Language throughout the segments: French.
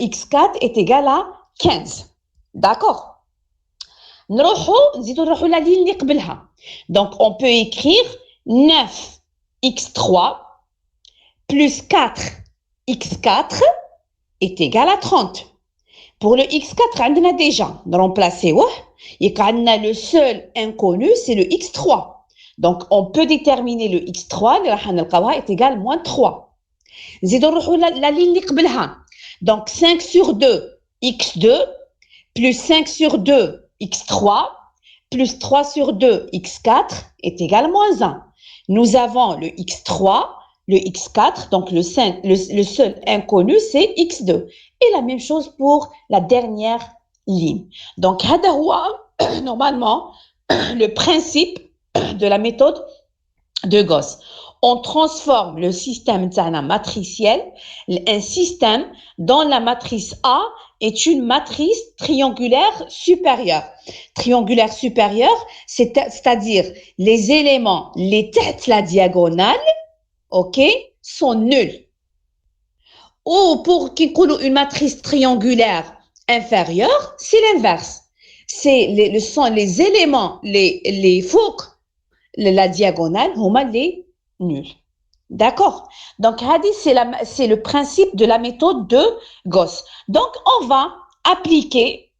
x4 est égal à 15. D'accord. نزيدو la ligne اللي قبلها. Donc, on peut écrire 9x3 plus 4x4 est égal à 30. Pour le x4, on a déjà remplacé. Le seul inconnu, c'est le x3. Donc, on peut déterminer le x3 est égal à moins 3. La ligne اللي قبلها. Donc, 5 sur 2, x2, plus 5 sur 2, x3, plus 3 sur 2, x4 est égal à moins 1. Nous avons le x3, le x4, donc le seul inconnu, c'est x2. Et la même chose pour la dernière ligne. Donc, normalement, le principe de la méthode de Gauss. On transforme le système matriciel, un système dont la matrice A est une matrice triangulaire supérieure. Triangulaire supérieure, c'est-à-dire les éléments, les têtes, la diagonale, ok, sont nuls. Ou pour qu'il y ait une matrice triangulaire inférieure, c'est l'inverse. Sont les éléments, les fouques, la diagonale, les nuls. D'accord. Donc, c'est le principe de la méthode de Gauss. Donc, on va appliquer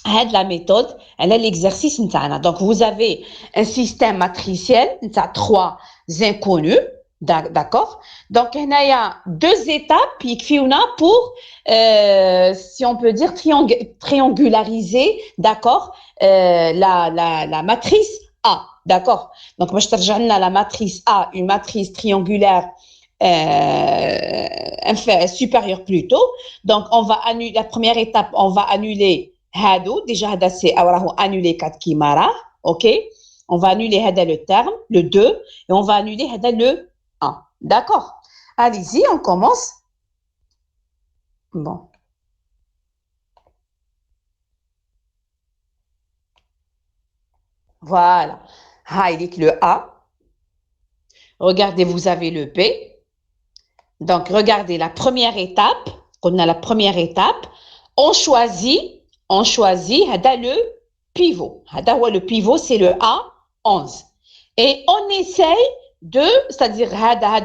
la méthode, l'exercice. Donc, vous avez un système matriciel, 3 inconnus. D'accord. Donc, il y a 2 étapes pour, si on peut dire, triangulariser, d'accord, la matrice A. D'accord. Donc, moi, je te la matrice A, une matrice triangulaire supérieure plutôt. Donc, on va annuler, la première étape, on va annuler Hadou. Déjà, Hada, c'est annuler 4 Kimara. OK. On va annuler Hada le terme, le 2, et on va annuler Hada le 1. D'accord. Allez-y, on commence. Bon. Voilà. Highlight le A. Regardez, vous avez le B. Donc, regardez la première étape. On a la première étape. On choisit le pivot. Le pivot, c'est le A11. Et on essaye c'est-à-dire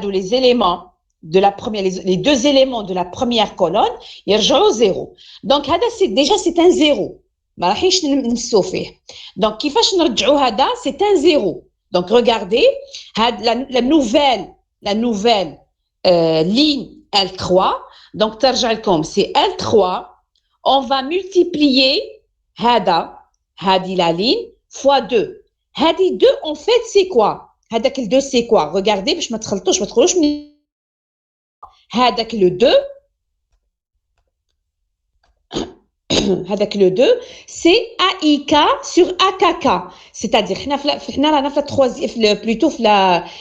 les éléments de la première, les 2 éléments de la première colonne, ils rejoignent au 0. Donc, c'est un 0. Donc, كيفاش نرجعوا هذا c'est un 0. Donc, regardez, la nouvelle ligne L3. Donc, c'est L3. On va multiplier la ligne fois 2. Hadi 2, en fait, c'est quoi? هذاك ال 2 c'est quoi? Regardez, باش ما تدخلوش هذاك le 2 هذاك le 2 c'est AIK sur AKK, c'est-à-dire حنا في troisième plutôt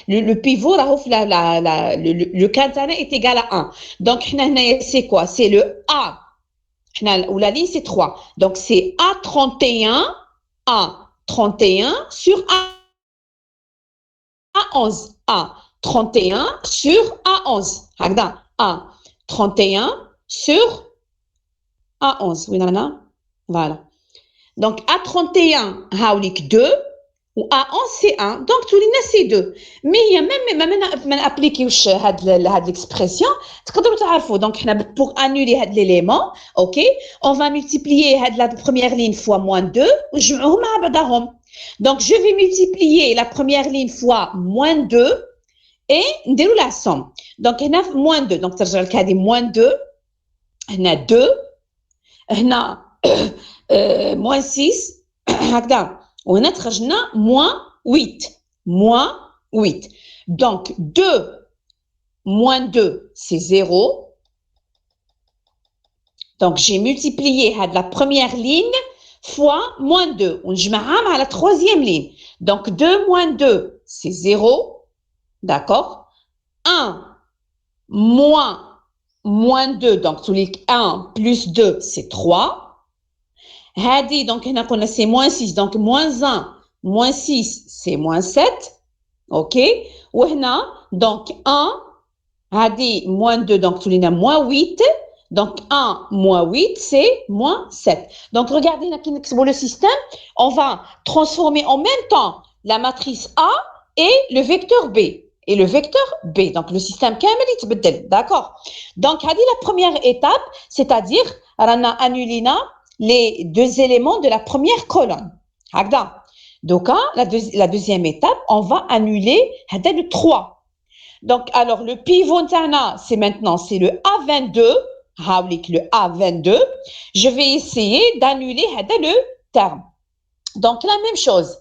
le pivot راهو في le cas est égal à 1. Donc حنا هنايا c'est quoi? C'est le A. Ou la ligne c'est 3. Donc c'est A31 sur A11. A31 sur A11. A31 sur A11. Oui, voilà. Donc A31, haoulik 2, ou A11 c'est 1. Donc tout les c'est 2. Mais il y a même appliquer l'expression. Donc pour annuler l'élément, ok, on va multiplier la première ligne fois moins 2. Donc je vais multiplier la première ligne fois moins 2 et ndérou la somme. Donc on a moins 2. Donc ترجع لك هذه moins 2. هنا 2. هنا moins 6. هكذا. وهنا تخرجنا moins 8. Donc 2 moins 2 c'est 0. Donc j'ai multiplié la première ligne fois moins 2. On جمعها à la troisième ligne. Donc 2 moins 2 c'est 0. D'accord. 1 moins 2, donc tous les 1 plus 2 c'est 3. Hadi, donc on a c'est moins 6, donc moins 1 moins 6 c'est moins 7. Ok. Ou donc 1 hadi moins 2, donc tous les moins 8. Donc, 1 moins 8, c'est moins 7. Donc, regardez, le système, on va transformer en même temps la matrice A et le vecteur B. Et le vecteur B. Donc, le système d'accord. Donc, la première étape, c'est-à-dire, on a annulé les deux éléments de la première colonne. Donc, la deuxième étape, on va annuler le 3. Donc, alors, le pivot, c'est maintenant, c'est le A22. Le A22. Je vais essayer d'annuler le terme. Donc, la même chose.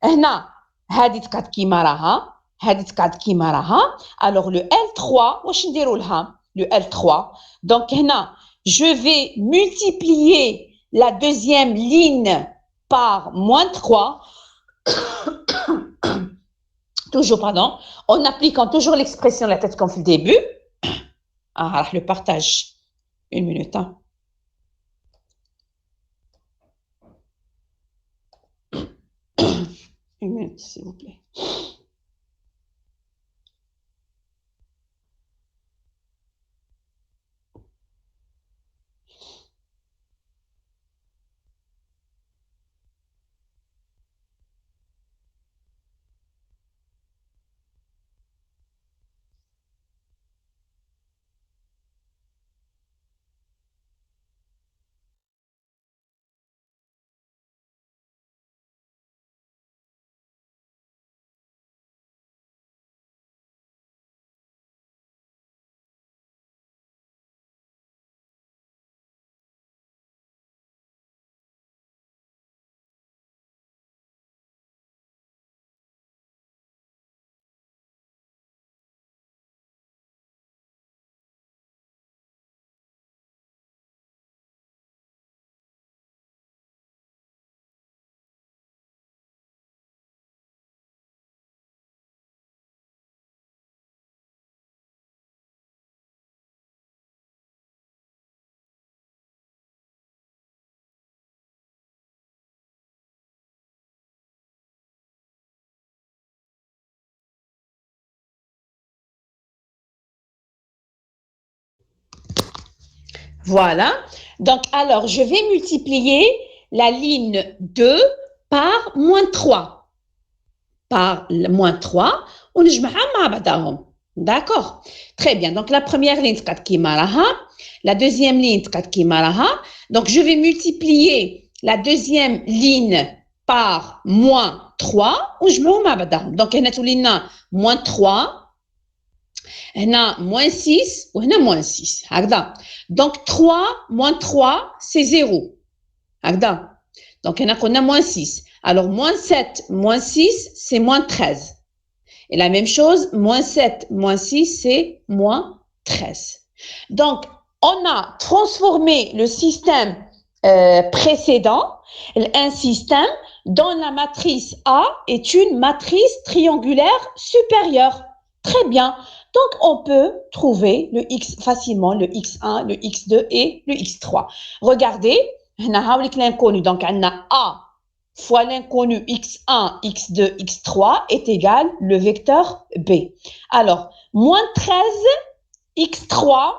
هنا هذه تقعد كيما راها هذه تقعد كيما راها. Alors le L3 واش نديروا لها le L3. Donc هنا je vais multiplier la deuxième ligne par moins 3. Toujours, pardon, en appliquant toujours l'expression de la tête comme fait le début. Ah, le partage. Une minute. Hein. Une minute, s'il vous plaît. Voilà. Donc, alors, je vais multiplier la ligne 2 par moins 3. Par moins 3. D'accord. Très bien. Donc, la première ligne, la deuxième ligne, donc, je vais multiplier la deuxième ligne par moins 3. Donc, on a moins 3. هنا moins 6 وهنا moins 6 هكذا. Donc 3 moins 3 c'est 0 هكذا. Donc هنا قلنا moins 6. Alors moins 7 moins 6 c'est moins 13. Et la même chose, moins 7 moins 6 c'est moins 13. Donc on a transformé le système précédent, un système dont la matrice A est une matrice triangulaire supérieure. Très bien. Donc, on peut trouver le X facilement, le X1, le X2 et le X3. Regardez, on a l'inconnu. Donc, on a A fois l'inconnu X1, X2, X3 est égal le vecteur B. Alors, moins 13 X3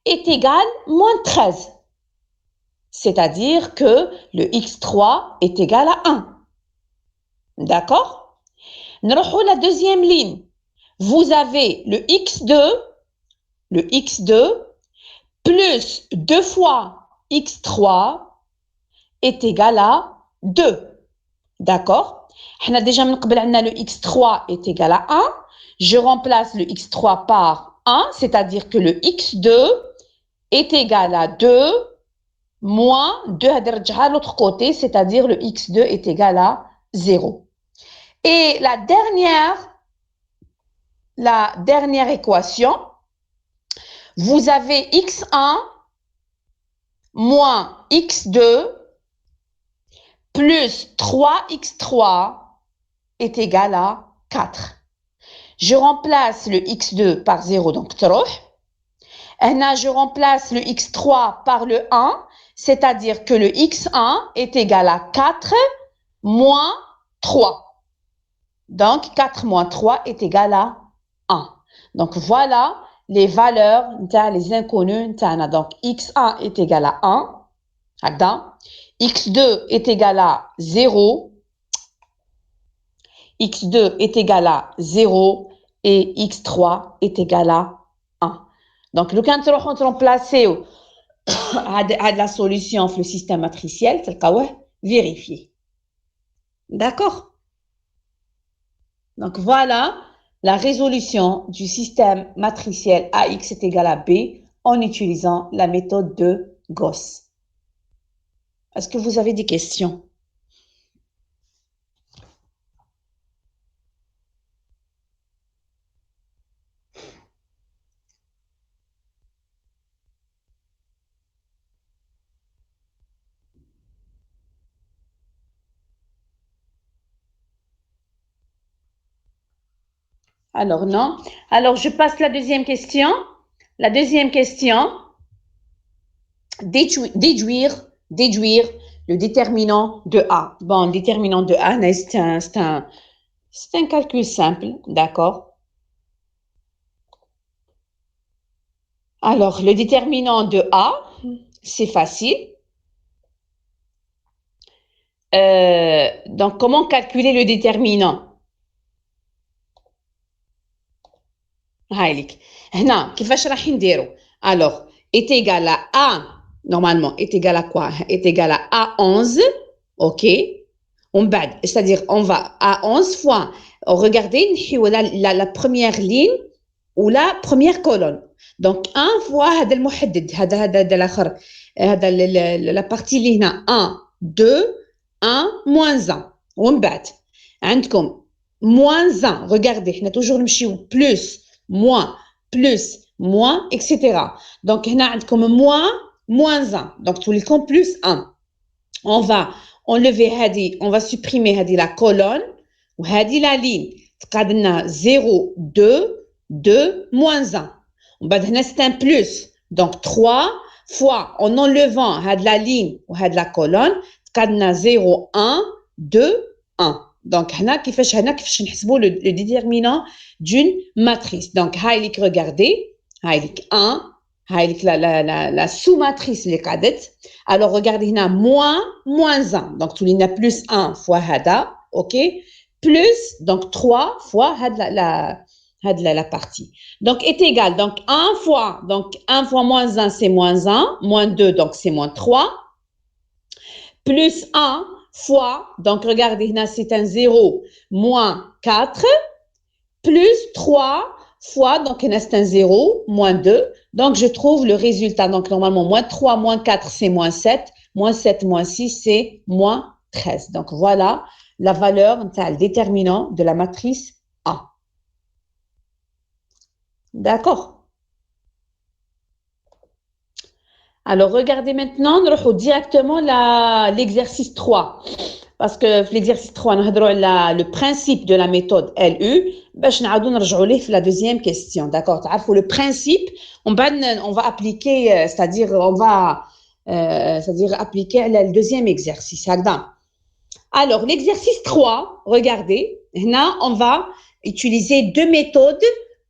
est égal moins 13. C'est-à-dire que le X3 est égal à 1. D'accord? Nous avons la deuxième ligne. Vous avez le X2 plus 2 fois X3 est égal à 2. D'accord? On a déjà le X3 est égal à 1. Je remplace le X3 par 1, c'est-à-dire que le X2 est égal à 2 moins 2 à l'autre côté, c'est-à-dire le X2 est égal à 0. Et la dernière équation, vous avez X1 moins X2 plus 3X3 est égal à 4. Je remplace le X2 par 0, donc 3. Là, je remplace le X3 par le 1, c'est-à-dire que le X1 est égal à 4 moins 3. Donc, 4 moins 3 est égal à 1. Donc, voilà les valeurs, les inconnus. Donc, x1 est égal à 1. x2 est égal à 0. x2 est égal à 0 et x3 est égal à 1. Donc, le cas où on remplacer la solution dans le système matriciel, c'est vérifier. D'accord? Donc, voilà la résolution du système matriciel AX est égal à B en utilisant la méthode de Gauss. Est-ce que vous avez des questions? Alors, non. Alors, je passe la deuxième question. La deuxième question, déduire le déterminant de A. Bon, le déterminant de A, c'est un calcul simple, d'accord? Alors, le déterminant de A, c'est facile. Donc, comment calculer le déterminant? هايلك هنا كيفاش راح نديرو alors est égal à A normalement est égal à quoi est égal à A11 ok on بعد c'est-à-dire on va à 11 fois regardez la première ligne ou la première colonne donc 1 fois هذا المحدد هذا الاخر هذا la partie اللي هنا 1 2 1 moins 1 ومن بعد عندكم moins 1 regardez حنا toujours نمشيو plus moins, plus, moins, etc. Donc, on a comme moins, moins 1. Donc, tous les comptes plus 1. On va enlever, on va supprimer la colonne ou la ligne. On a 0, 2, 2, moins 1. On va c'est un plus. Donc, 3 fois en enlevant la ligne ou la colonne, on a 0, 1, 2, 1. Donc, كيفاش نحسبوا le déterminant d'une matrice. Donc, regardez, 1, la sous-matrice les cadets. Alors, regardez, il y a moins 1. Donc, tout il y a plus 1 fois hada, ok? Plus, donc 3 fois la partie. Donc, est égal. Donc, 1 fois moins 1, c'est moins 1. Moins 2, donc c'est moins 3. Plus 1 fois, donc regardez, c'est un 0, moins 4, plus 3 fois, donc c'est un 0, moins 2. Donc, je trouve le résultat. Donc, normalement, moins 3, moins 4, c'est moins 7. Moins 7, moins 6, c'est moins 13. Donc, voilà la valeur, le déterminant de la matrice A. D'accord? Alors, regardez maintenant, nous allons directement l'exercice 3. Parce que l'exercice 3, nous avons le principe de la méthode LU. Nous allons la deuxième question. D'accord? Le principe, on va appliquer, c'est-à-dire, appliquer le deuxième exercice. Alors, l'exercice 3, regardez, là, on va utiliser deux méthodes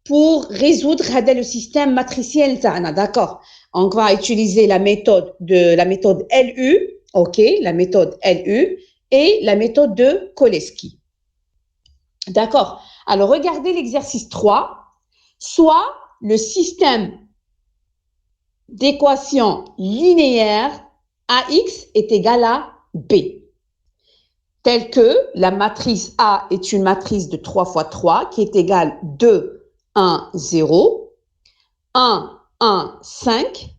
pour résoudre le système matriciel. D'accord? On va utiliser la méthode LU, ok, la méthode LU et la méthode de Cholesky. D'accord? Alors, regardez l'exercice 3. Soit le système d'équation linéaire AX est égal à B, tel que la matrice A est une matrice de 3 fois 3 qui est égale 2, 1, 0, 1, 1, 5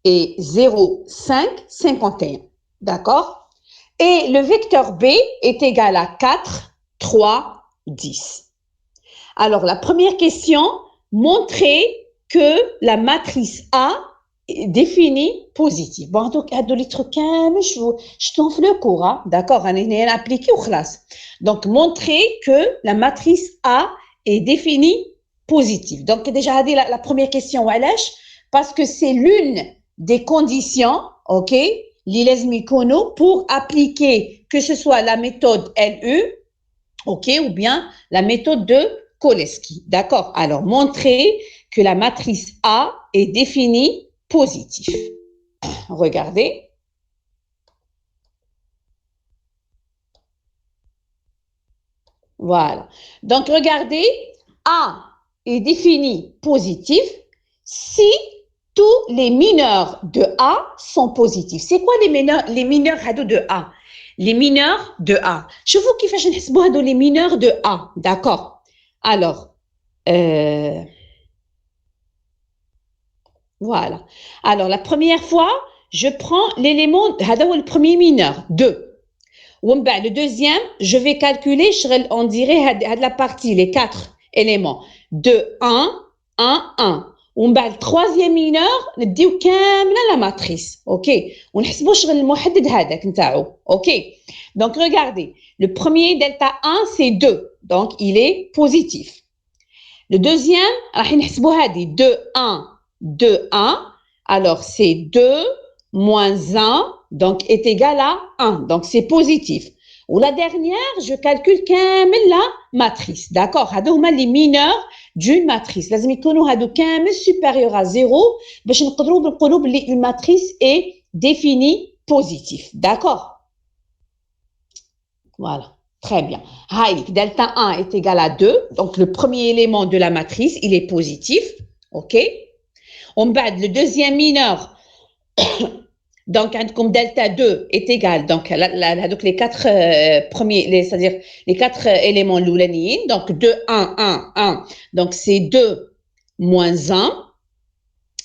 et 0, 5, 51. D'accord? Et le vecteur B est égal à 4, 3, 10. Alors, la première question, montrer que la matrice A est définie positive. Bon, donc, les trucs, je t'en fais le cours, hein? D'accord? On est appliqué au classe. Donc, montrer que la matrice A est définie positive. Donc, déjà, la première question, parce que c'est l'une des conditions, ok, pour appliquer que ce soit la méthode LU, ok, ou bien la méthode de Cholesky. D'accord? Alors, montrer que la matrice A est définie positive. Regardez. Voilà. Donc, regardez, A est défini positif si tous les mineurs de A sont positifs. C'est quoi les mineurs de A? Les mineurs de A. Je vous kiffe, je ne les mineurs de A. D'accord. Alors, voilà. Alors, la première fois, je prends l'élément, le premier mineur, 2. Le deuxième, je vais calculer, on dirait la partie, les 4 éléments. 2, 1, 1, 1. Le troisième mineur, نديو كاملة la matrice. OK. ونحسبوا الشغل المحدد هذاك نتاعو. OK. Donc, regardez. Le premier delta 1, c'est 2. Donc, il est positif. Le deuxième, راح نحسبوا هذه 2, 1, 2, 1. Alors, c'est 2 moins 1, donc est égal à 1. Donc, c'est positif. Ou la dernière, je calcule la matrice. D'accord? هادو هما les mineurs d'une matrice. لازم يكونوا هادو كامل supérieur à 0 باش نقدروا نقولوا بلي une matrice est définie positive. D'accord? Voilà. Très bien. Delta 1 est égal à 2. Donc, le premier élément de la matrice, il est positif. OK? Le deuxième mineur, donc, comme delta 2 est égal, donc les 4 premiers, c'est-à-dire les 4 éléments l'oulaniyine, donc 2, 1, 1, 1, donc c'est 2 moins 1,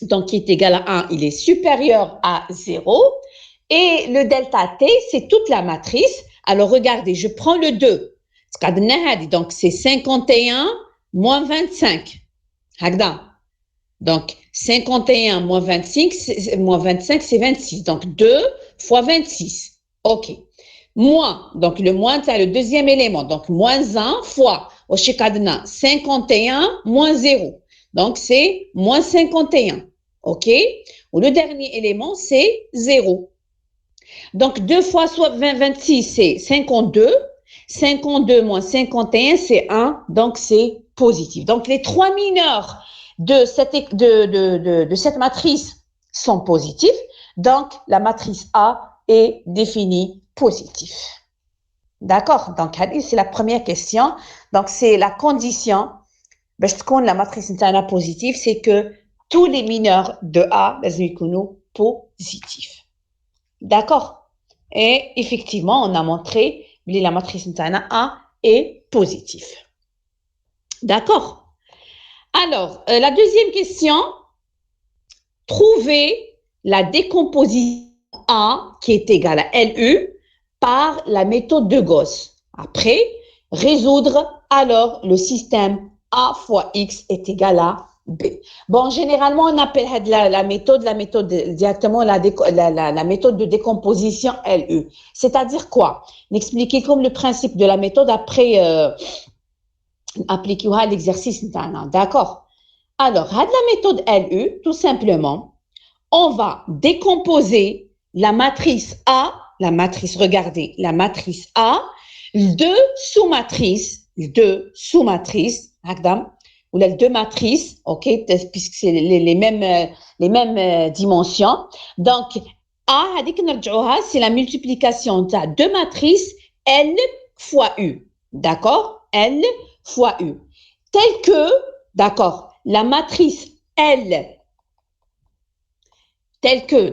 donc qui est égal à 1, il est supérieur à 0, et le delta t, c'est toute la matrice. Alors, regardez, je prends le 2, donc c'est 51 moins 25, donc, 51 moins 25, c'est 26. Donc, 2 fois 26. OK. Moins, donc le moins, c'est le deuxième élément. Donc, moins 1 fois, au 51 moins 0. Donc, c'est moins 51. OK. Ou le dernier élément, c'est 0. Donc, 2 fois 26, c'est 52. 52 moins 51, c'est 1. Donc, c'est positif. Donc, les 3 mineurs de cette matrice sont positifs. Donc, la matrice A est définie positive. D'accord? Donc, c'est la première question. Donc, c'est la condition. La matrice positive, c'est que tous les mineurs de A sont positifs. D'accord? Et effectivement, on a montré que la matrice A est positive. D'accord? Alors, la deuxième question, trouver la décomposition A qui est égale à LU par la méthode de Gauss. Après, résoudre alors le système A fois X est égal à B. Bon, généralement, on appelle la méthode directement la méthode de décomposition LU. C'est-à-dire quoi? N'expliquez comme le principe de la méthode après appliquer l'exercice. D'accord? Alors, la méthode LU, tout simplement, on va décomposer la matrice A, regardez, la matrice A, deux sous-matrices, ou les deux matrices, ok, puisque c'est les mêmes dimensions. Donc, A, c'est la multiplication de deux matrices L fois U, d'accord? L fois U. Tel que, d'accord, la matrice L,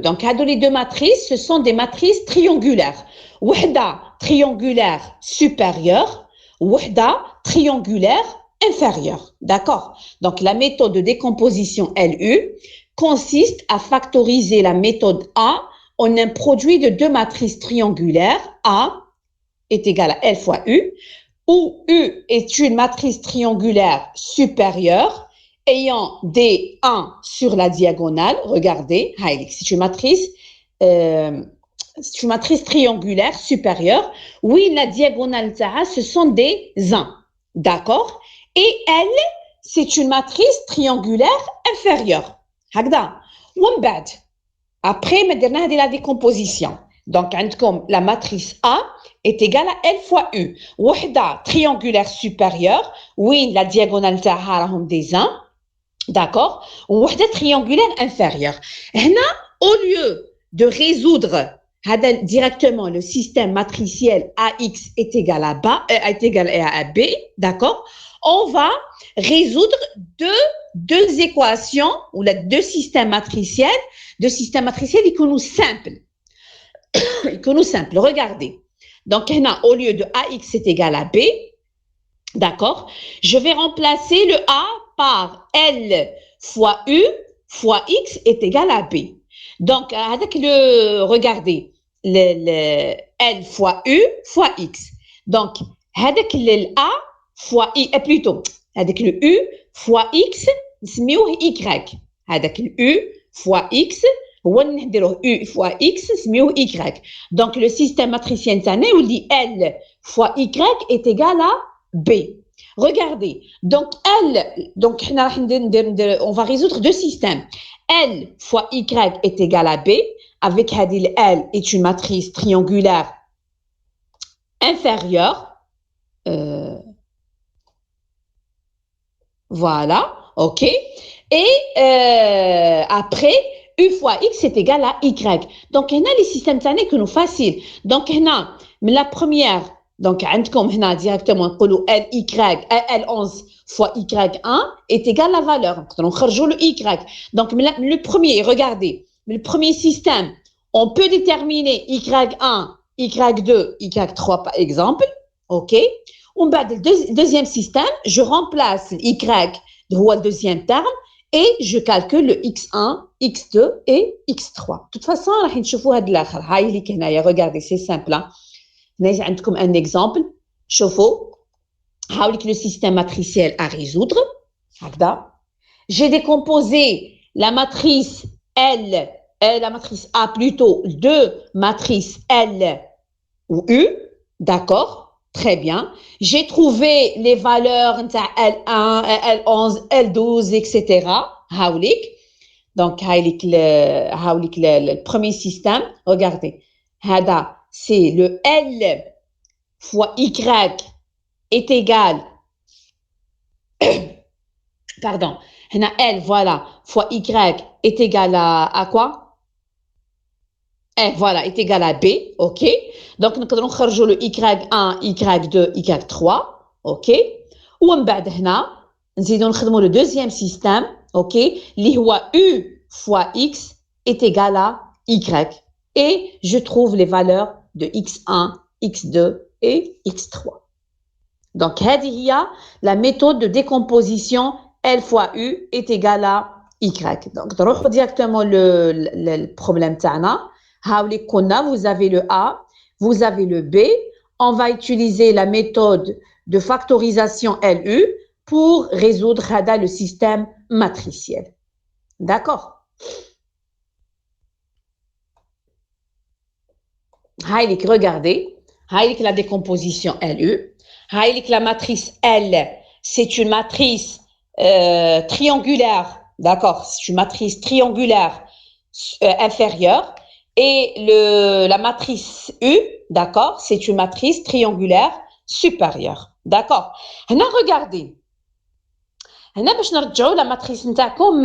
donc, les deux matrices, ce sont des matrices triangulaires. Wahda triangulaire supérieure, wahda triangulaire inférieure. D'accord? Donc, la méthode de décomposition LU consiste à factoriser la méthode A en un produit de deux matrices triangulaires. A est égal à L fois U, où U est une matrice triangulaire supérieure ayant des 1 sur la diagonale. Regardez, c'est une matrice triangulaire supérieure. Oui, la diagonale, ce sont des 1. D'accord? Et elle, c'est une matrice triangulaire inférieure. Après, maintenant, la décomposition. Donc, comme la matrice A est égale à L fois U. Wahda triangulaire supérieure. Oui, la diagonale, des 1. d'accord, وحدة triangulaire inférieure. هنا au lieu de résoudre directement le système matriciel AX est égal à, est égal à B, d'accord, on va résoudre deux équations ou deux systèmes matriciels qui sont simples. Regardez. Donc, au lieu de AX est égal à B, d'accord, je vais remplacer le A par L fois U fois X est égal à B. Donc, regardez, L fois U fois X. Donc, avec le A fois I, plutôt, avec le U fois X, نسميوه Y. avec le U fois X, U fois X, نسميوه Y. Donc, le système matricien تاعنا يولي L fois Y est égal à B. Regardez, donc on va résoudre deux systèmes. L fois Y est égal à B, avec L est une matrice triangulaire inférieure. Voilà, ok. Et après, U fois X est égal à Y. Donc, on a les systèmes tannés que nous faciles. Donc, on a la première, donc, directement, LY, L11 fois Y1 est égal à la valeur. Donc, on le Y. Donc, le premier, regardez, le premier système, on peut déterminer Y1, Y2, Y3 par exemple, ok. Le deuxième système, je remplace Y le deuxième terme et je calcule le X1, X2 et X3. De toute façon, regardez, c'est simple. Comme un exemple, le système matriciel à résoudre. J'ai décomposé la matrice L, la matrice A plutôt, deux matrices L ou U, d'accord? Très bien. J'ai trouvé les valeurs L1, L11, L12, etc. Donc, le premier système, regardez. C'est le L fois Y est égal, pardon, L, voilà, fois Y est égal à quoi? Voilà, est égal à B, ok. Donc, nous allons chercher le Y1, Y2, Y3, ok. Ou en bas de là, nous allons le deuxième système, ok. L'IHUA U fois X est égal à Y. Et je trouve les valeurs de X1, X2 et X3. Donc, il y a la méthode de décomposition L fois U est égal à Y. Donc, nous allons directement le problème تاعنا. Vous avez le A, vous avez le B. On va utiliser la méthode de factorisation LU pour résoudre le système matriciel. D'accord? Regardez. La décomposition LU. La matrice L, c'est une matrice triangulaire. D'accord? C'est une matrice triangulaire inférieure. Et la matrice U, d'accord, c'est une matrice triangulaire supérieure. D'accord. Regardez. باش نرجعوا la matrice نتاعكم,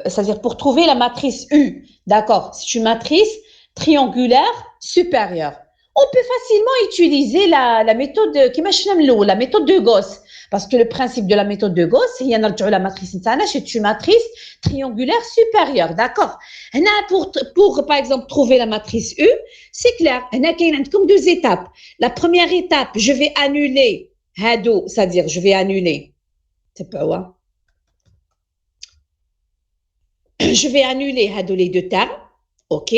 c'est-à-dire pour trouver la matrice U, d'accord, c'est une matrice triangulaire supérieure. On peut facilement utiliser la méthode la méthode de Gauss, parce que le principe de la méthode de Gauss, c'est la matrice c'est une matrice triangulaire supérieure, d'accord. Pour par exemple trouver la matrice U, c'est clair. Il y a comme deux étapes. La première étape, je vais annuler hado, c'est-à-dire je vais annuler. Je vais annuler les deux termes, ok.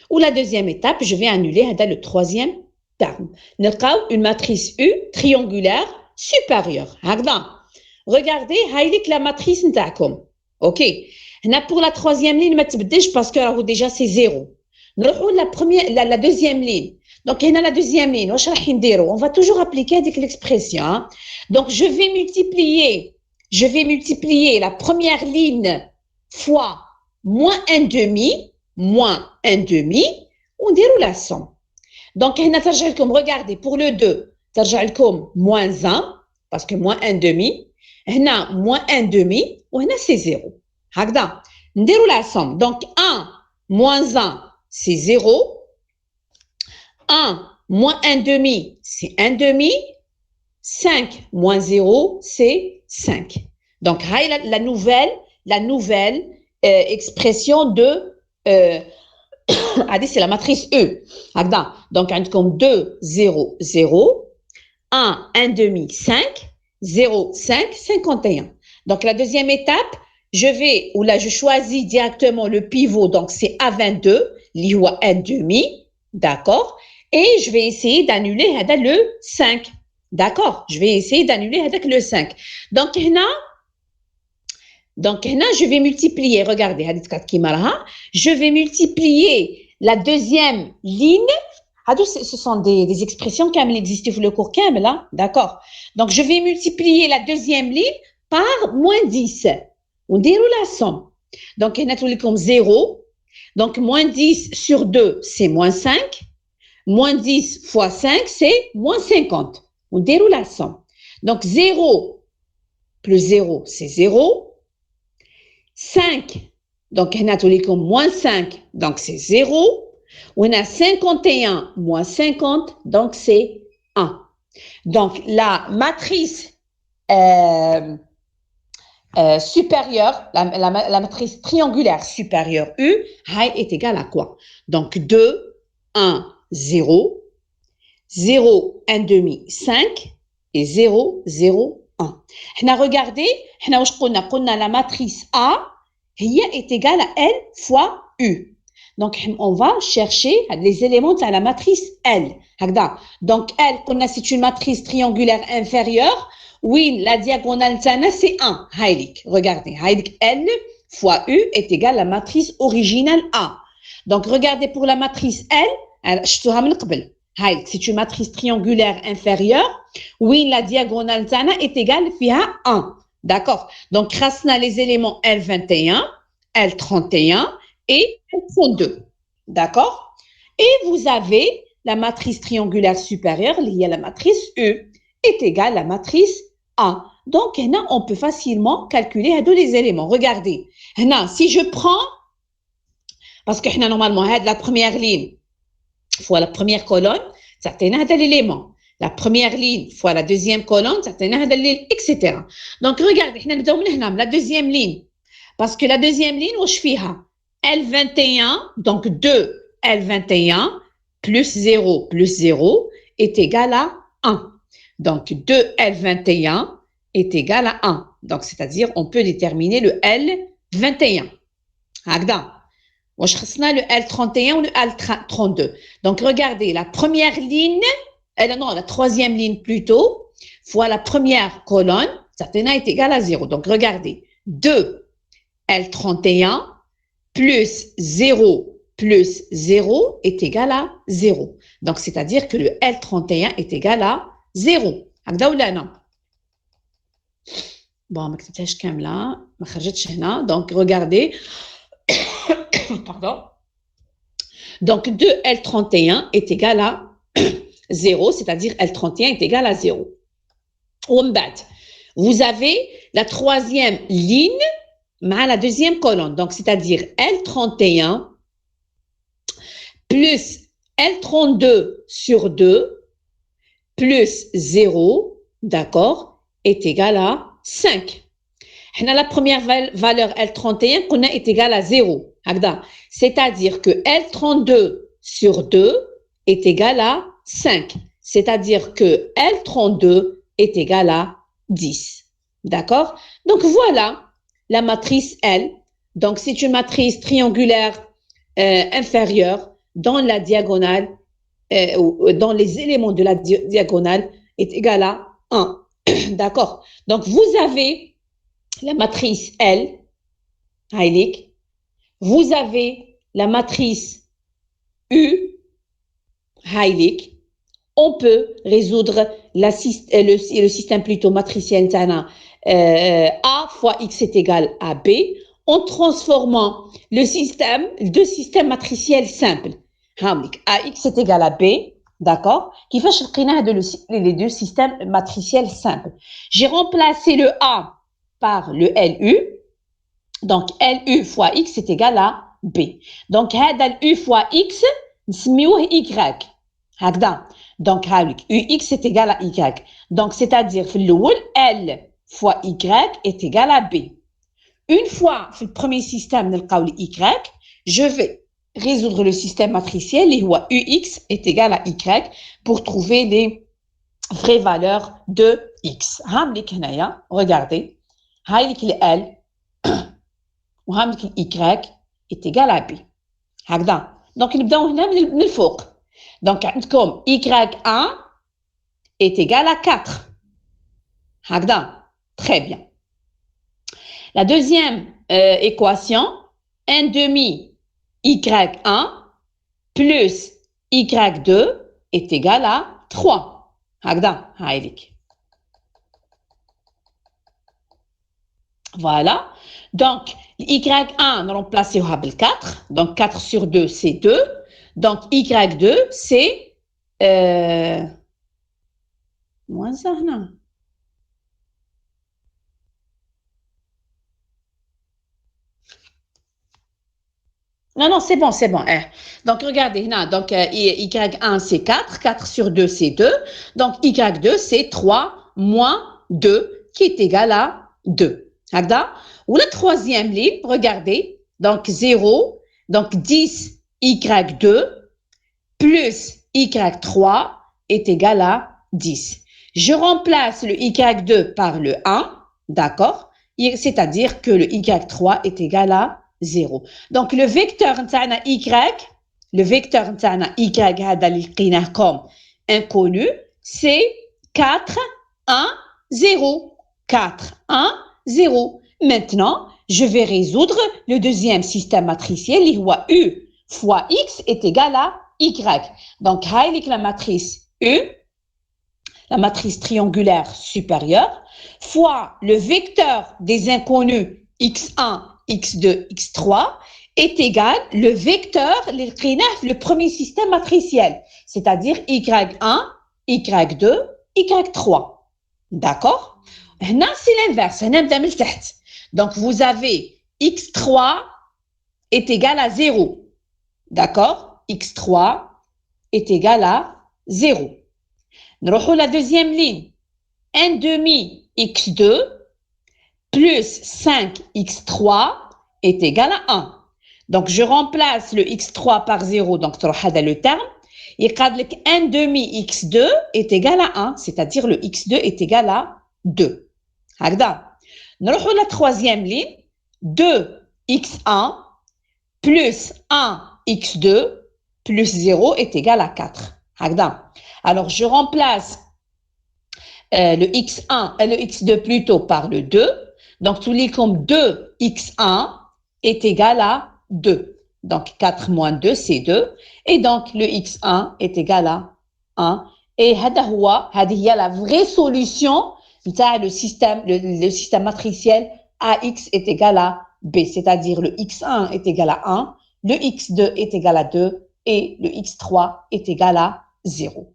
Ou la deuxième étape, je vais annuler le troisième terme. Une matrice U triangulaire supérieure. Regardez, la matrice نتاعكم. Ok. Pour la troisième ligne, parce que déjà c'est 0. La deuxième ligne. Donc, il y a la deuxième ligne. On va toujours appliquer l'expression. Hein? Donc, je vais multiplier la première ligne fois moins 1,5, on déroule la somme. Donc, regardez, pour le 2, moins 1, parce que moins 1,5, هنا moins 1 demi وهنا c'est 0. هكذا نديروا la somme. Donc 1 moins 1 c'est 0. 1 moins 1 demi c'est 1 demi. 5 moins 0 c'est 5. Donc la nouvelle expression de c'est la matrice E. Donc, comme 2, 0, 0, 1, 1 demi, 5, 0, 5, 51. Donc, la deuxième étape, je choisis directement le pivot, donc c'est A22, l'IWA 1 demi, d'accord? Et je vais essayer d'annuler le 5, d'accord? Je vais essayer d'annuler le 5. Donc, je vais multiplier, regardez, je vais multiplier la deuxième ligne. Ce sont des expressions qui existent dans le cours Kamel, d'accord? Donc, je vais multiplier la deuxième ligne par moins 10. On déroule la somme. Donc, il y a comme 0. Donc, moins 10 sur 2, c'est moins 5. Moins 10 fois 5, c'est moins 50. On déroule la somme. Donc, 0 plus 0, c'est 0. 5, donc on a tous les comme moins 5, donc c'est 0. On a 51 moins 50, donc c'est 1. Donc la matrice supérieure, la matrice triangulaire supérieure U, est égale à quoi? Donc 2, 1, 0, 0, 1 demi, 5 et 0, 0, 1. On a regardé, on a la matrice A est égale à L fois U. Donc, on va chercher les éléments de la matrice L. Donc, L, c'est une matrice triangulaire inférieure. Oui, la diagonale, c'est 1. Regardez, L fois U est égale à la matrice originale A. Donc, regardez pour la matrice L, c'est une matrice triangulaire inférieure. Oui, la diagonale est égale à 1. D'accord? Donc, rasna les éléments L21, L31 et L32. D'accord? Et vous avez la matrice triangulaire supérieure liée à la matrice U est égale à la matrice A. Donc, on peut facilement calculer les éléments. Regardez. Si je prends, parce que normalement, la première ligne fois la première colonne, ça t'énerve l'élément. La première ligne fois la deuxième colonne, ça t'énerve l'élément, etc. Donc, regardez, la deuxième ligne. Parce que la deuxième ligne, où je fais L21, donc 2 L21 plus 0 est égal à 1. Donc, 2 L21 est égal à 1. Donc, c'est-à-dire, on peut déterminer le L21. Agda. Je خصنا le L31 ou le L32. Donc, regardez, la première ligne, la troisième ligne plutôt, fois la première colonne, ça est égal à 0. Donc, regardez, 2 L31 plus 0 est égal à 0. Donc, c'est-à-dire que le L31 est égal à 0. هكذا ولا non? Bon, ما كتبتهاش كاملة، ما خرجتش هنا. Donc, regardez. Pardon. Donc, 2L31 est égal à 0, c'est-à-dire L31 est égal à 0. Vous avez la troisième ligne à la deuxième colonne. Donc, c'est-à-dire L31 plus L32 sur 2 plus 0, d'accord, est égal à 5. La première valeur L31 qu'on a est égale à 0. C'est-à-dire que L32 sur 2 est égal à 5. C'est-à-dire que L32 est égal à 10. D'accord? Donc voilà la matrice L. Donc c'est une matrice triangulaire inférieure dans la diagonale, dans les éléments de la diagonale est égal à 1. D'accord? Donc vous avez la matrice L, vous avez la matrice U, on peut résoudre le système plutôt matriciel A fois X est égal à B en transformant deux systèmes matriciels simples. AX est égal à B, D'accord? Qui fait les deux systèmes matriciels simples. J'ai remplacé le A par le LU. Donc, LU fois X est égal à B. Donc, هذا U fois X, نسميوه Y. هكذا. Donc, UX est égal à Y. Donc, c'est-à-dire, L fois Y est égal à B. Une fois, في le premier système, نلقاو le Y, je vais résoudre le système matriciel, UX est égal à Y, pour trouver les vraies valeurs de X. Regardez. le L, le Y est égal à B. Donc, nous allons من الفوق. Donc, comme Y1 est égal à 4. Très bien. La deuxième équation, 1 demi Y1 plus Y2 est égal à 3. Voilà. Donc, Y1, nous remplaçons par 4. Donc, 4 sur 2, c'est 2. Donc, Y2, c'est... moins ça, non? Non, c'est bon, c'est bon. Donc, regardez, donc, Y1, c'est 4. 4 sur 2, c'est 2. Donc, Y2, c'est 3 moins 2, qui est égal à 2. Ou la troisième ligne, regardez, donc 0, donc 10 Y2 plus Y3 est égal à 10. Je remplace le Y2 par le 1, d'accord? C'est-à-dire que le Y3 est égal à 0. Donc, le vecteur Y, le vecteur Y comme inconnu, c'est 4, 1, 0. 4, 1, 0. Maintenant, je vais résoudre le deuxième système matriciel, U fois X est égal à Y. Donc, la matrice U, la matrice triangulaire supérieure, fois le vecteur des inconnus X1, X2, X3 est égal le vecteur, le premier système matriciel, c'est-à-dire Y1, Y2, Y3. D'accord? Là, c'est l'inverse. Donc, vous avez X3 est égal à 0. D'accord? X3 est égal à 0. Nous allons la deuxième ligne. 1 demi X2 plus 5X3 est égal à 1. Donc, je remplace le X3 par 0, donc tu auras le terme. Et 1 demi X2 est égal à 1, c'est-à-dire le X2 est égal à 2. Nous allons la troisième ligne. 2X1 plus 1X2 plus 0 est égal à 4. Alors, je remplace le X1 et le X2 plutôt par le 2. Donc, tout les comme 2X1 est égal à 2. Donc, 4 moins 2, c'est 2. Et donc, le X1 est égal à 1. Et هذه هي la vraie solution le système matriciel AX est égal à B, c'est-à-dire le X1 est égal à 1, le X2 est égal à 2 et le X3 est égal à 0.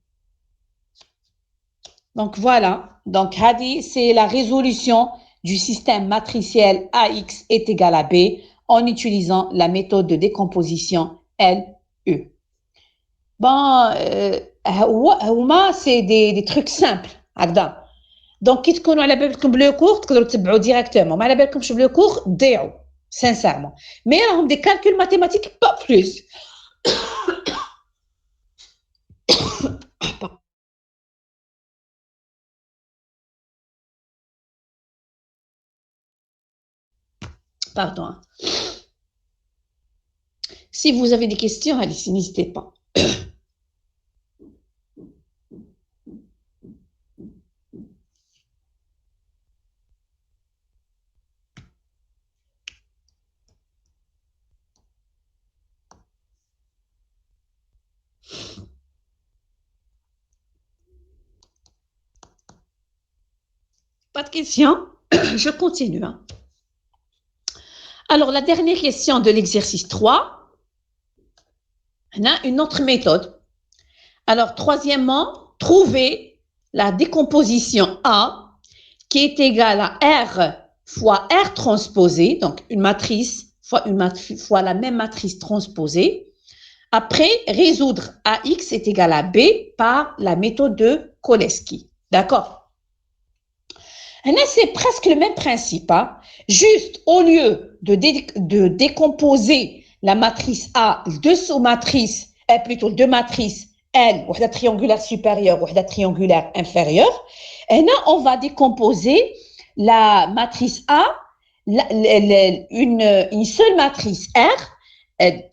Donc voilà, donc Hadi, c'est la résolution du système matriciel AX est égal à B en utilisant la méthode de décomposition LU. Bon, c'est des trucs simples. Donc, كي تكونوا على بالكم بلو كور تقدروا تتبعوا ديريكتومون، ما على بالكمش بلو كور تضيعوا sincèrement. Mais راهم des calculs mathématiques pas plus. Pardon. Si vous avez des questions, allez-y, n'hésitez pas. Pas de questions? Je continue. Alors, la dernière question de l'exercice 3. On a une autre méthode. Alors, troisièmement, trouver la décomposition A qui est égale à R fois R transposé, donc une matrice fois la même matrice transposée. Après, résoudre AX est égal à B par la méthode de Cholesky. D'accord? C'est presque le même principe. Hein? Juste, au lieu de décomposer la matrice A, deux sous-matrices, plutôt deux matrices, L, ou la triangulaire supérieure ou la triangulaire inférieure, on va décomposer la matrice A, une seule matrice R,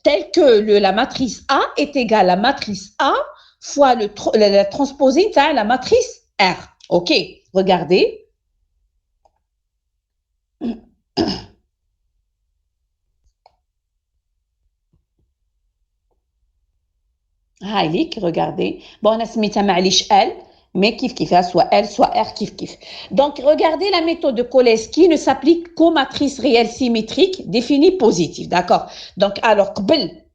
telle que la matrice A est égale à la matrice A fois la transposée à la matrice R. OK, regardez. هايليك regardez bon انا سميتها معليش L mais soit L soit R kif. Donc regardez, la méthode de Cholesky ne s'applique qu'aux matrices réelles symétriques définies positives, d'accord? Donc alors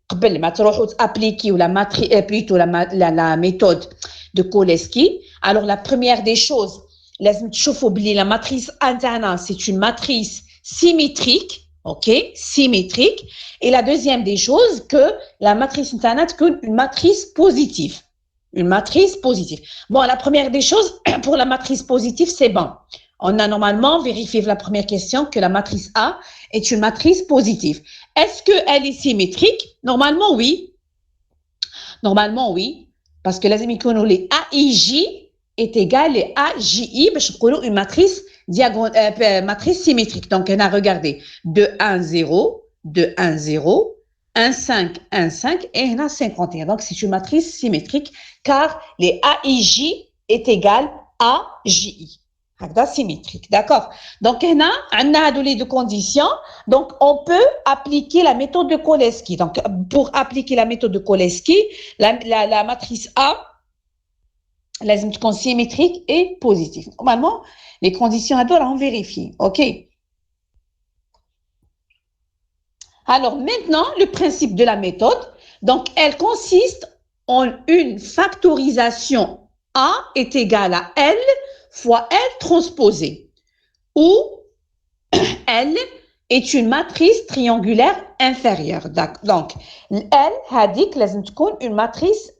قبل ما تروحوا appliquer la matrice plutôt la méthode de Cholesky, alors la première des choses لازم تشوفوا بلي la matrice A c'est une matrice symétrique. OK, symétrique. Et la deuxième des choses, que la matrice internet que une matrice positive. Une matrice positive. Bon, la première des choses, pour la matrice positive, c'est bon. On a normalement vérifié la première question que la matrice A est une matrice positive. Est-ce qu'elle est symétrique? Normalement, oui. Normalement, oui. Parce que les AIJ est égal à AJI, une matrice matrice symétrique. Donc, on a regardé 2, 1, 0, 2, 1, 0, 1, 5, 1, 5 et on a 51. Donc, c'est une matrice symétrique car les AIJ est égal à AJI. Symétrique, d'accord? Donc, on a deux conditions. Donc, on peut appliquer la méthode de Cholesky. Donc, pour appliquer la méthode de Cholesky, la matrice A, لازم تكون symétrique et positive. Normalement, les conditions à deux, on vérifie. OK? Alors, maintenant, le principe de la méthode. Donc, elle consiste en une factorisation A est égale à L fois L transposée, où L est une matrice triangulaire inférieure. Donc, L a dit que لازم تكون une matrice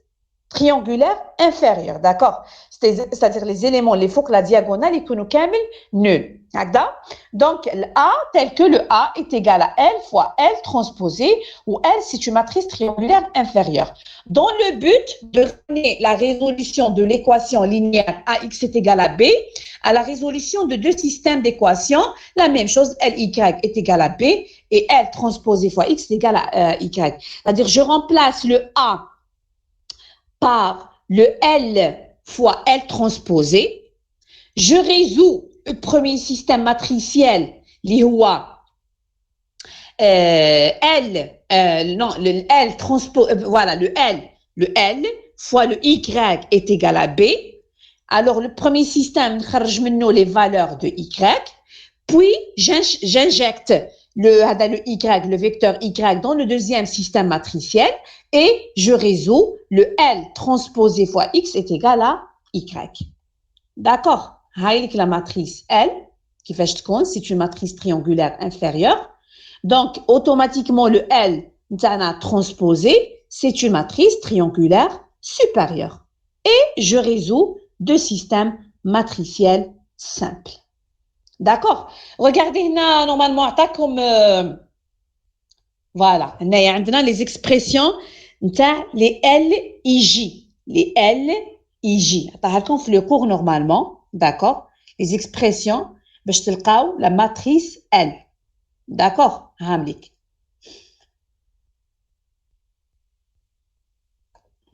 triangulaire inférieure, d'accord? C'est-à-dire les éléments, les faut que la diagonale est nulle. Donc, le A, tel que le A est égal à L fois L transposé, où L, c'est une matrice triangulaire inférieure. Dans le but de donner la résolution de l'équation linéaire AX est égal à B, à la résolution de deux systèmes d'équations, la même chose, LY est égal à B, et L transposé fois X est égal à Y. C'est-à-dire, je remplace le A par le L fois L transposé. Je résous le premier système matriciel, l'IHOA, L, non, le L transpose, voilà, le L fois le Y est égal à B. Alors, le premier système, je mets les valeurs de Y, puis j'injecte le Y, le vecteur Y dans le deuxième système matriciel et je résous le L transposé fois X est égal à Y. D'accord? La matrice L, qui fait c'est une matrice triangulaire inférieure. Donc, automatiquement, le L transposé, c'est une matrice triangulaire supérieure. Et je résous deux systèmes matriciels simples. D'accord? Regardez, normalement, comme voilà, on a les expressions, les LIJ. Les LIJ. On fait le cours normalement, d'accord? Les expressions, la matrice L. D'accord? Hamlik.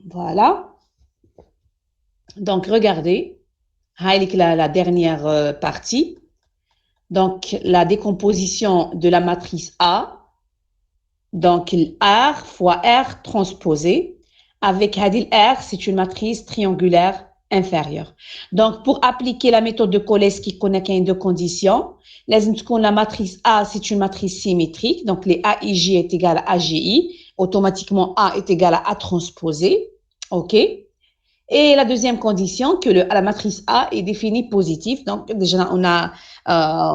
Voilà. Donc, regardez. La dernière partie. Donc, la décomposition de la matrice A. Donc, R fois R transposé. Avec Hadil R, c'est une matrice triangulaire inférieure. Donc, pour appliquer la méthode de Cholesky, qu'on a deux conditions. La matrice A, c'est une matrice symétrique. Donc, les AIJ est égal à AGI. Automatiquement, A est égal à A transposé. OK? Et la deuxième condition, que la matrice A est définie positive. Donc, déjà, on a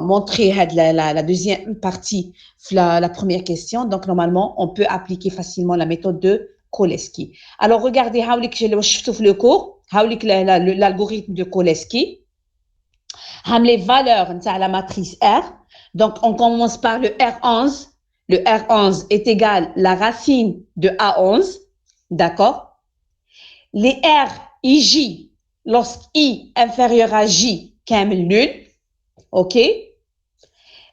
montré la deuxième partie, la première question. Donc, normalement, on peut appliquer facilement la méthode de Koleski. Alors, regardez, le cours, l'algorithme de Koleski. Les valeurs de la matrice R. Donc, on commence par le R11. Le R11 est égal à la racine de A11. D'accord? Les R et J, lorsqu'I inférieur à J, كامل nul. OK?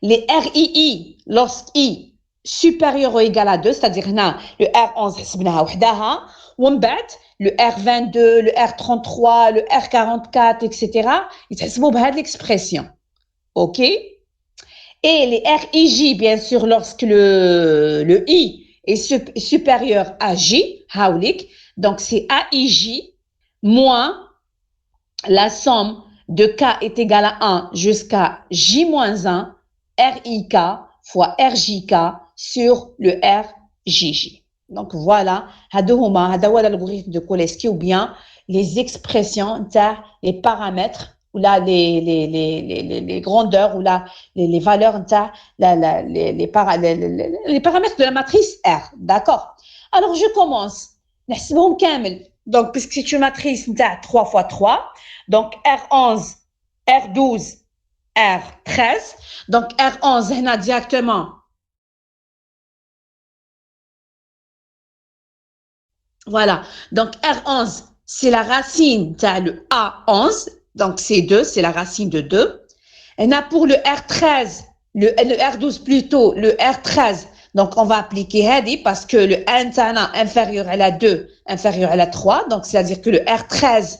Les R et I, lorsqu'I supérieur ou égal à 2, c'est-à-dire le R11 حسبناها وحدها ومن بعد le R22, le R33, le R44, etc. يتحسبوا بهذه l'expression. OK? Et les R et J, bien sûr, lorsque le I est supérieur à J, هاوليك, donc c'est AIJ moins la somme de K est égale à 1 jusqu'à J-1, RIK fois RJK sur le RJJ. Donc voilà, هذا هو l'algorithme de Koleski ou bien les expressions, les paramètres ou là les grandeurs ou là les valeurs, les paramètres de la matrice R. D'accord? Alors je commence. نحسبهم كامل. Donc, puisque c'est une matrice 3 fois 3, donc R11, R12, R13. Donc, R11, on a directement. Voilà. Donc, R11, c'est la racine de le A11. Donc, c'est 2, c'est la racine de 2. On a pour le R13, le R12 plutôt, le R13. Donc, on va appliquer Hadi parce que le N inférieur à la 2, inférieur à la 3. Donc, c'est-à-dire que le R13,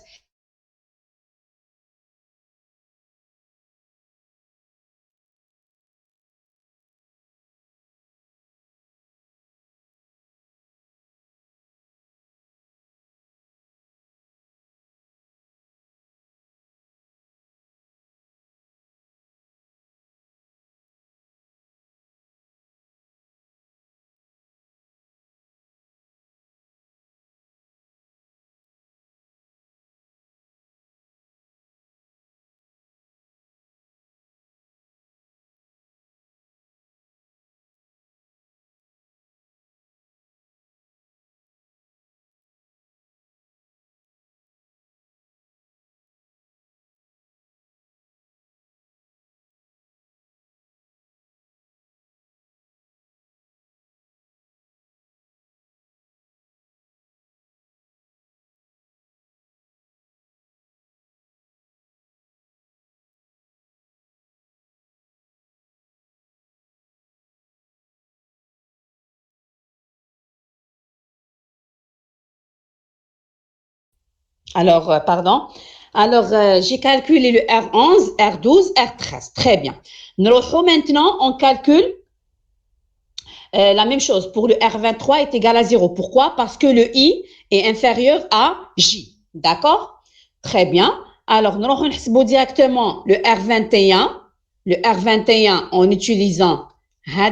alors, pardon. Alors, j'ai calculé le R11, R12, R13. Très bien. Nous maintenant, on calcule la même chose. Pour le R23 est égal à 0. Pourquoi? Parce que le I est inférieur à J. D'accord? Très bien. Alors, nous allons directement le R21. Le R21 en utilisant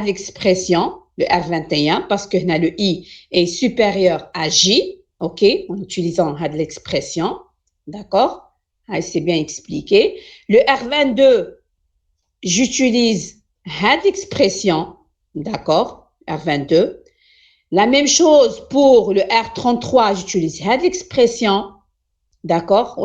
l'expression, le R21, parce que le I est supérieur à J. OK? En utilisant l'expression. D'accord? C'est bien expliqué. Le R22, j'utilise l'expression. D'accord? R22. La même chose pour le R33, j'utilise l'expression. D'accord?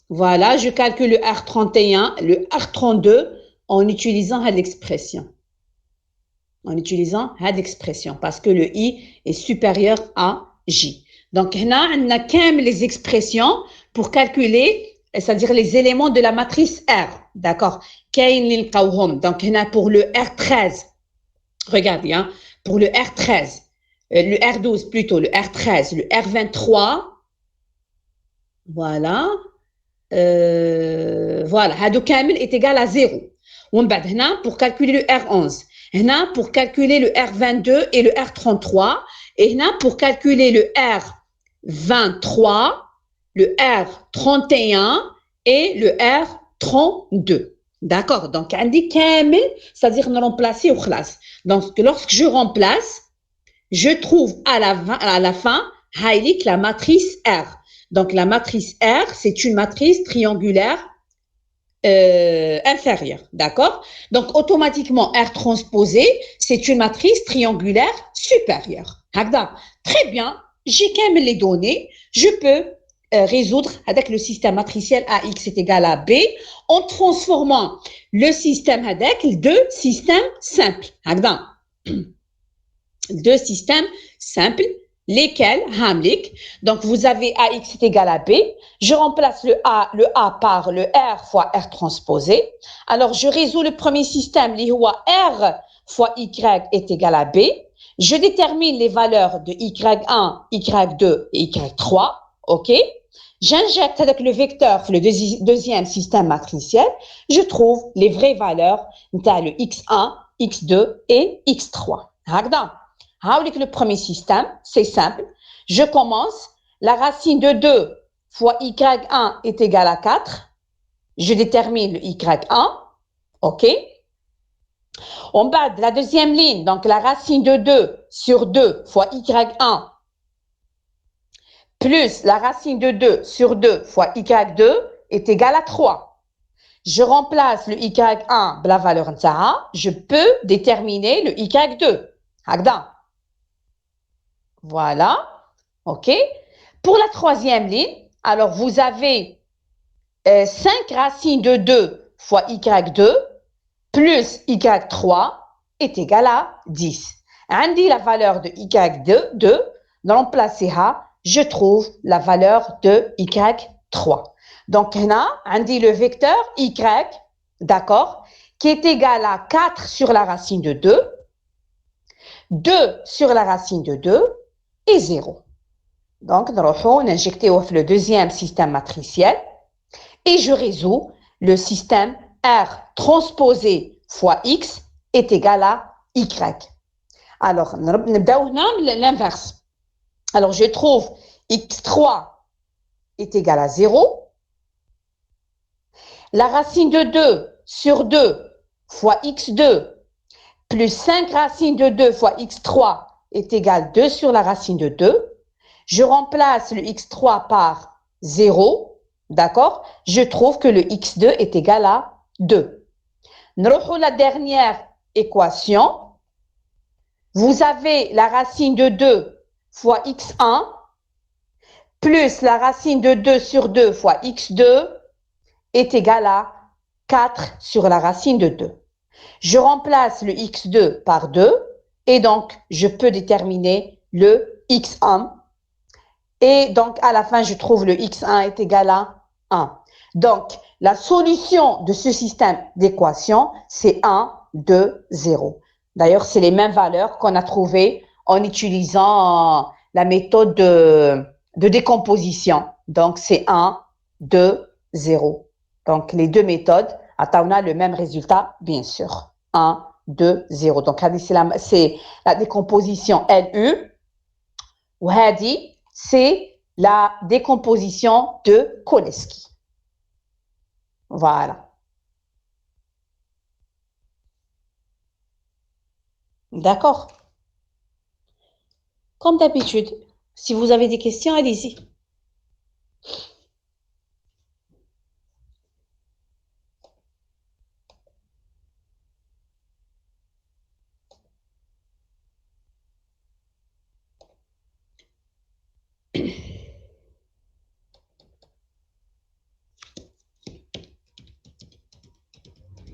Voilà, je calcule le R31, le R32 en utilisant l'expression. En utilisant l'expression parce que le I est supérieur à J. Donc, on a les expressions pour calculer, c'est-à-dire les éléments de la matrice R. D'accord? Donc, on a pour le R13, regardez, hein, pour le R13, le R12 plutôt, le R13, le R23, voilà, voilà, هادو كامل est égal à 0. ومن بعد هنا pour calculer le R11, هنا pour calculer le R22 et le R33, et هنا pour calculer le R23, le R31 et le R32. D'accord? Donc عندي كامل, c'est-à-dire remplacer ou خلاص. Donc lorsque je remplace, je trouve à la fin la matrice R. Donc, la matrice R, c'est une matrice triangulaire inférieure. D'accord? Donc, automatiquement, R transposé, c'est une matrice triangulaire supérieure. Très bien. J'ai quand même les données. Je peux résoudre avec le système matriciel AX est égal à B en transformant le système avec deux systèmes simples. Deux systèmes simples, lesquels, Hamlik, donc vous avez AX est égal à B, je remplace le A par le R fois R transposé. Alors, je résous le premier système, R fois Y est égal à B. Je détermine les valeurs de Y1, Y2 et Y3, ok? J'injecte avec le vecteur le deuxième système matriciel, je trouve les vraies valeurs de le X1, X2 et X3. Le premier système, c'est simple. Je commence, la racine de 2 fois Y1 est égal à 4. Je détermine le Y1, ok? En bas de la deuxième ligne, donc la racine de 2 sur 2 fois Y1 plus la racine de 2 sur 2 fois Y2 est égal à 3. Je remplace le Y1 par la valeur Ntaha, je peux déterminer le Y2. Voilà, ok. Pour la troisième ligne, alors vous avez 5 racines de 2 fois Y2 plus Y3 est égal à 10. Andi la valeur de Y2, remplacer je trouve la valeur de Y3. Donc, là, Andi le vecteur Y, d'accord, qui est égal à 4 sur la racine de 2, 2 sur la racine de 2 et 0. Donc, on injecte le deuxième système matriciel et je résous le système R transposé fois X est égal à Y. Alors, l'inverse. Alors, je trouve X3 est égal à 0. La racine de 2 sur 2 fois X2 plus 5 racines de 2 fois X3 est égal à 2 sur la racine de 2. Je remplace le X3 par 0, d'accord? Je trouve que le X2 est égal à 2. Nous la dernière équation. Vous avez la racine de 2 fois X1 plus la racine de 2 sur 2 fois X2 est égal à 4 sur la racine de 2. Je remplace le X2 par 2 et donc je peux déterminer le X1. Et donc, à la fin, je trouve le X1 est égal à 1. Donc, la solution de ce système d'équations, c'est 1, 2, 0. D'ailleurs, c'est les mêmes valeurs qu'on a trouvées en utilisant la méthode de décomposition. Donc, c'est 1, 2, 0. Donc, les deux méthodes, on a le même résultat, bien sûr. 1, 2, 0. Donc, c'est la décomposition LU. Ou c'est la décomposition de Cholesky. Voilà. D'accord. Comme d'habitude, si vous avez des questions, allez-y.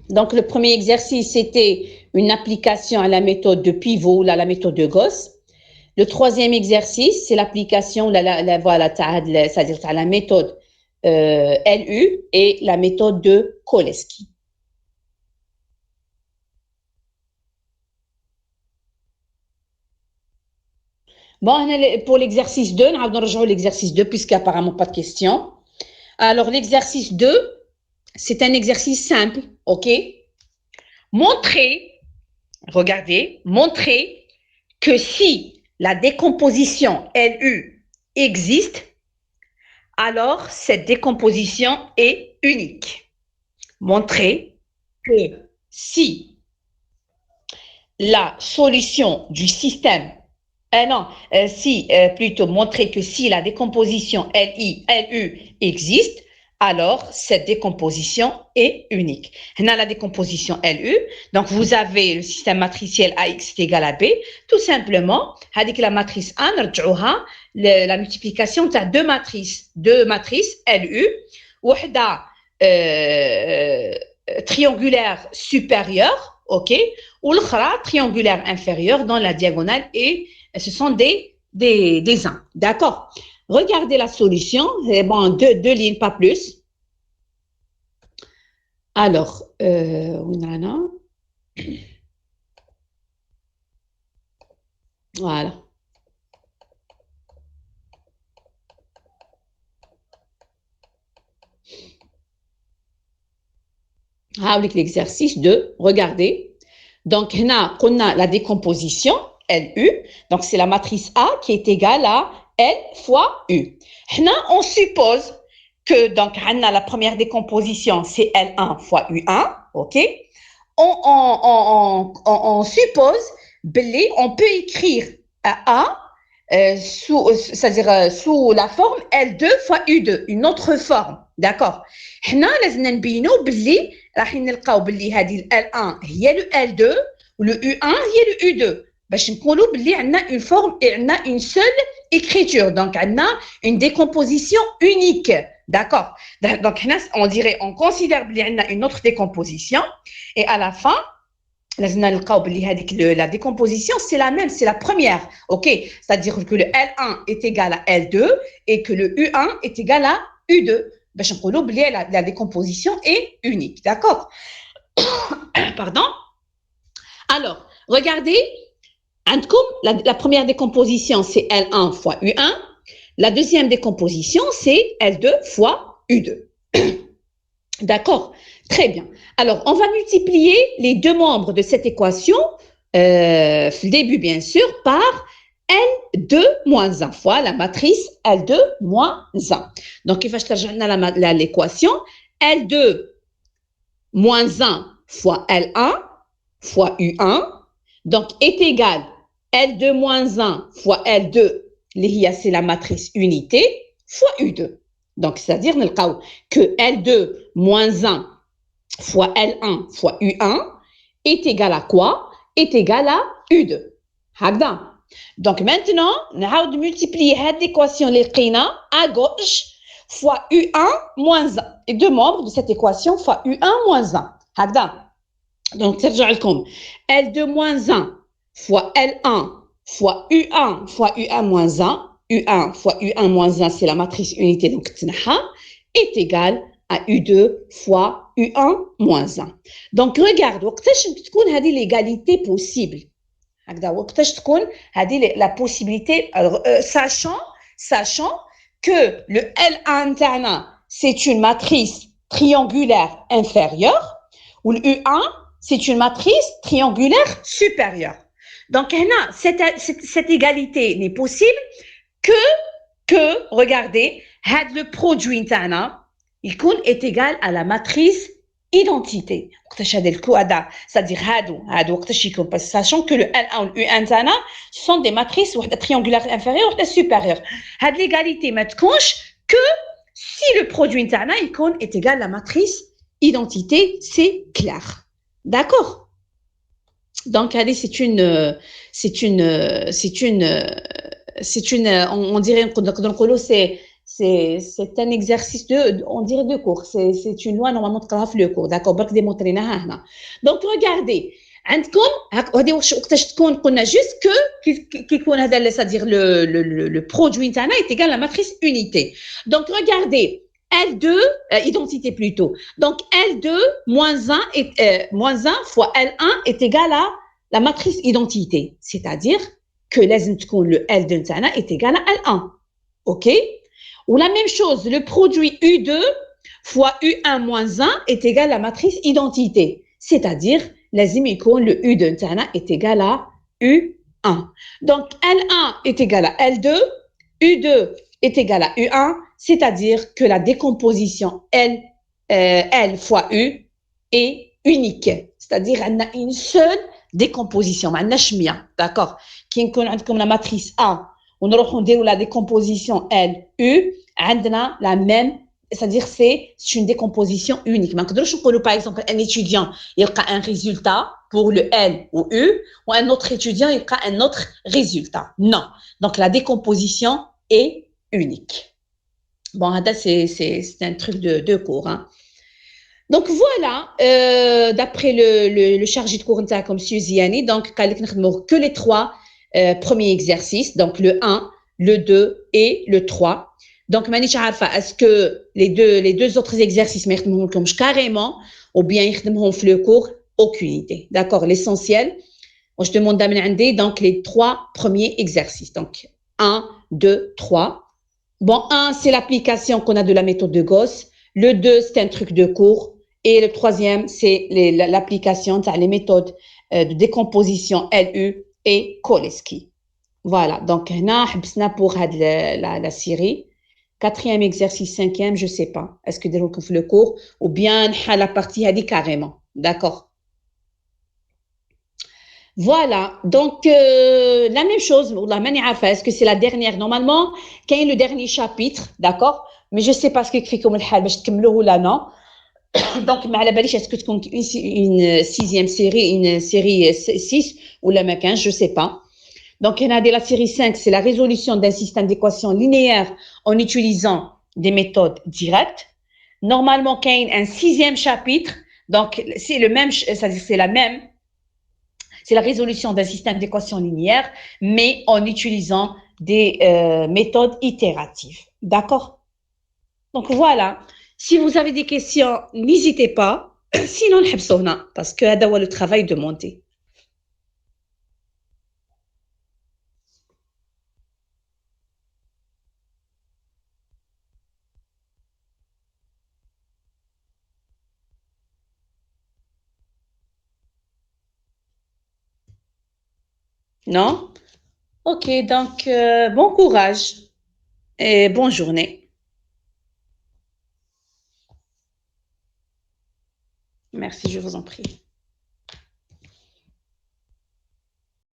Donc, le premier exercice, c'était une application à la méthode de pivot, à la méthode de Gauss. Le troisième exercice, c'est l'application, voilà, c'est-à-dire à la méthode LU et la méthode de Cholesky. Bon, pour l'exercice 2, nous allons rejoindre l'exercice 2 puisqu'apparemment pas de questions. Alors, l'exercice 2, c'est un exercice simple, ok? Regardez, montrer que si la décomposition LU existe, alors cette décomposition est unique. Montrer que si la solution du système Non, si, plutôt montrer que si la décomposition LI, LU existe, alors cette décomposition est unique. On a la décomposition LU, donc vous avez le système matriciel AX est égal à B, tout simplement, avec la matrice A, la multiplication de deux matrices LU, وحدة triangulaire supérieure, ok, ou l'autre triangulaire inférieur dans la diagonale et ce sont des 1. D'accord. Regardez la solution. Bon, deux lignes, pas plus. Alors, voilà. Avec l'exercice de regarder. Donc, on a la décomposition, LU. Donc, c'est la matrice A qui est égale à L fois U. On suppose que, donc, on a la première décomposition, c'est L1 fois U1. OK? On suppose, on peut écrire A c'est-à-dire sous la forme L2 fois U2, une autre forme. D'accord. حنا لازم نبينوا باللي راح نلقاو باللي هذه L1 هي le L2 و le U1 هي le U2 باش نقولوا باللي عندنا une forme et عندنا une seule écriture. Donc عندنا une décomposition unique. D'accord. Donc on dirait, on considère باللي عندنا une autre décomposition et à la fin la décomposition, c'est la même, c'est la première. OK? C'est-à-dire que le L1 est égal à L2 et que le U1 est égal à U2. La décomposition est unique. D'accord? Pardon? Alors, regardez. La première décomposition, c'est L1 fois U1. La deuxième décomposition, c'est L2 fois U2. D'accord? Très bien. Alors, on va multiplier les deux membres de cette équation, le début bien sûr, par L2 moins 1 fois la matrice L2 moins 1. Donc, il va chercher l'équation L2 moins 1 fois L1 fois U1, donc est égal L2 moins 1 fois L2, c'est la matrice unité, fois U2. Donc, c'est-à-dire que L2 moins 1 fois L1 fois U1 est égal à quoi? Est égal à U2. Donc maintenant, on va multiplier cette équation à gauche fois U1 moins 1. Et deux membres de cette équation fois U1 moins 1. Donc, L2 moins 1 fois L1 fois U1 fois U1 moins 1. U1 fois U1 moins 1, c'est la matrice unité, donc est égal à U2 fois U1 moins 1. Donc, regarde, وقتاش تكون هذه l'égalité possible. وقتاش تكون هذه la possibilité, sachant que le L1 تاعنا c'est une matrice triangulaire inférieure ou le U1 c'est une matrice triangulaire supérieure. Donc, cette égalité n'est possible que regardez, le produit est égal à la matrice identité. C'est-à-dire, sachant que le L1 ou le U1 sont des matrices triangulaires inférieures ou supérieures. L'égalité ne que si le produit est égal à la matrice identité, c'est clair. D'accord? Donc, on dirait, c'est un exercice on dirait de cours. C'est une loi normalement de grave le cours. D'accord? Donc, regardez. On a juste c'est-à-dire le produit est égal à la matrice unité. Donc, regardez. L2, identité plutôt. Donc, L2 moins 1, moins 1 fois L1 est égal à la matrice identité. C'est-à-dire que le L2 est égal à L1. OK? Ou la même chose, le produit U2 fois U1 moins 1 est égal à la matrice identité. C'est-à-dire, le U2 est égal à U1. Donc, L1 est égal à L2, U2 est égal à U1, c'est-à-dire que la décomposition L fois U est unique. C'est-à-dire qu'on a une seule décomposition ما عندناش 100 d'accord كي نكون عندكم la matrice A ونروحوا نديروا la décomposition L U عندنا la même c'est-à-dire c'est une décomposition unique ما نقدروش نقولوا par exemple un étudiant يلقى un résultat pour le L ou U ou un autre étudiant يلقى un autre résultat non donc la décomposition est unique bon c'est un truc de cours hein. Donc voilà, d'après le chargé de cours comme Suziani, donc que les trois premiers exercices, donc le 1, le 2 et le 3. Donc, Manicha Alpha, est-ce que les deux autres exercices, carrément, ou bien le cours, aucune idée. D'accord, l'essentiel, je demande d'amener donc les trois premiers exercices. Donc, 1, 2, 3. Bon, 1, c'est l'application qu'on a de la méthode de Gauss. Le 2, c'est un truc de cours. Et le troisième, c'est l'application, les méthodes de décomposition LU et Koleski. Voilà, donc, on a pour la série. Quatrième exercice, cinquième, je ne sais pas. Est-ce que vous fait le cours ou bien la partie a dit carrément. D'accord. Voilà, donc la même chose, est-ce que c'est la dernière normalement, quand il y a le dernier chapitre, d'accord, mais je ne sais pas ce que fait comme le hal, je te là non. Donc, est-ce que c'est une sixième série, une série 6 ou la 15, je ne sais pas. Donc, il y en a de la série 5, c'est la résolution d'un système d'équations linéaires en utilisant des méthodes directes. Normalement, quand il y a un sixième chapitre, donc c'est le même, c'est-à-dire c'est la même, c'est la résolution d'un système d'équations linéaires, mais en utilisant des méthodes itératives. D'accord? Donc voilà, si vous avez des questions, n'hésitez pas. Sinon, parce que c'est le travail de monter. Non? Ok, donc bon courage et bonne journée. Merci, je vous en prie.